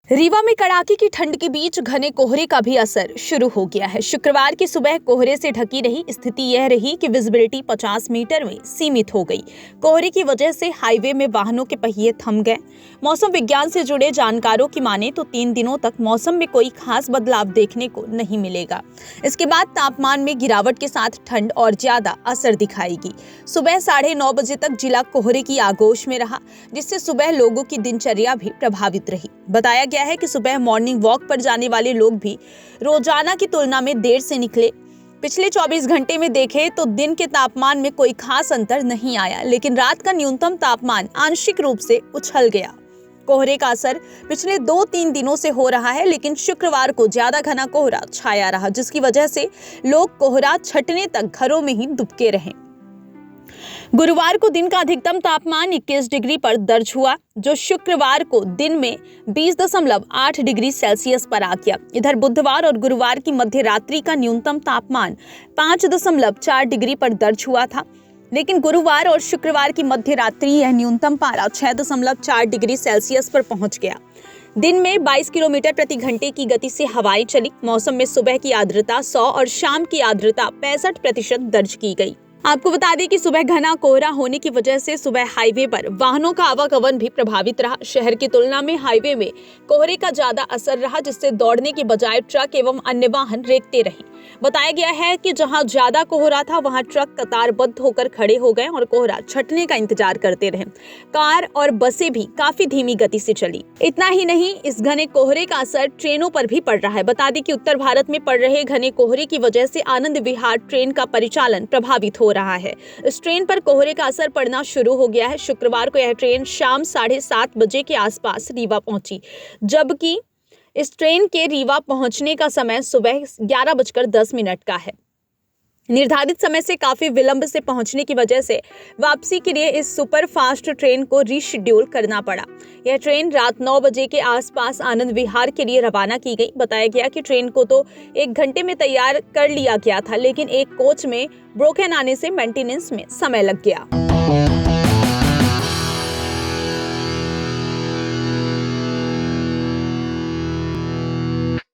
रीवा में कड़ाके की ठंड के बीच घने कोहरे का भी असर शुरू हो गया है। शुक्रवार की सुबह कोहरे से ढकी रही स्थिति यह रही कि विजिबिलिटी 50 मीटर में सीमित हो गई। कोहरे की वजह से हाईवे में वाहनों के पहिए थम गए। मौसम विज्ञान से जुड़े जानकारों की माने तो 3 दिनों तक मौसम में कोई खास बदलाव देखने को नहीं मिलेगा। इसके बाद तापमान में गिरावट के साथ ठंड और ज्यादा असर दिखाएगी। सुबह 9:30 बजे तक जिला कोहरे की आगोश में रहा, जिससे सुबह लोगों की दिनचर्या भी प्रभावित रही। बताया गया है कि सुबह मॉर्निंग वॉक पर जाने वाले लोग भी रोजाना की तुलना में देर से निकले। पिछले 24 घंटे में देखें तो दिन के तापमान में कोई खास अंतर नहीं आया, लेकिन रात का न्यूनतम तापमान आंशिक रूप से उछल गया। कोहरे का असर पिछले 2-3 दिनों से हो रहा है, लेकिन शुक्रवार को ज्यादा घना कोहरा छाया रहा, जिसकी वजह से लोग कोहरा छटने तक घरों में ही दुबके रहे। गुरुवार को दिन का अधिकतम तापमान 21 डिग्री पर दर्ज हुआ, जो शुक्रवार को दिन में 20.8 डिग्री सेल्सियस पर आ गया। इधर बुधवार और गुरुवार की मध्य रात्रि का न्यूनतम तापमान 5.4 डिग्री पर दर्ज हुआ था, लेकिन गुरुवार और शुक्रवार की मध्य रात्रि यह न्यूनतम पारा 6.4 डिग्री सेल्सियस पर पहुंच गया। दिन में 22 किलोमीटर प्रति घंटे की गति से हवाएं चली। मौसम में सुबह की आर्द्रता 100 और शाम की आर्द्रता 65% दर्ज की गई। आपको बता दें कि सुबह घना कोहरा होने की वजह से सुबह हाईवे पर वाहनों का आवागमन भी प्रभावित रहा। शहर की तुलना में हाईवे में कोहरे का ज्यादा असर रहा, जिससे दौड़ने के बजाय ट्रक एवं अन्य वाहन रेंगते रहे। बताया गया है कि जहां ज्यादा कोहरा था वहां ट्रक कतारबद्ध होकर खड़े हो गए और कोहरा छटने का इंतजार करते रहे। कार और बसें भी काफी धीमी गति से चली। इतना ही नहीं, इस घने कोहरे का असर ट्रेनों पर भी पड़ रहा है। बता दें कि उत्तर भारत में पड़ रहे घने कोहरे की वजह से आनंद विहार ट्रेन का परिचालन प्रभावित हो रहा है। इस ट्रेन पर कोहरे का असर पड़ना शुरू हो गया है। शुक्रवार को यह ट्रेन शाम 7:30 बजे के आसपास रीवा पहुंची, जबकि इस ट्रेन के रीवा पहुंचने का समय सुबह 11:10 का है। निर्धारित समय से काफी विलंब से पहुंचने की वजह से वापसी के लिए इस सुपर फास्ट ट्रेन को रीशेड्यूल करना पड़ा। यह ट्रेन रात 9 बजे के आसपास आनंद विहार के लिए रवाना की गई। बताया गया कि ट्रेन को तो 1 घंटे में तैयार कर लिया गया था, लेकिन एक कोच में ब्रोकन आने से मेंटेनेंस में समय लग गया।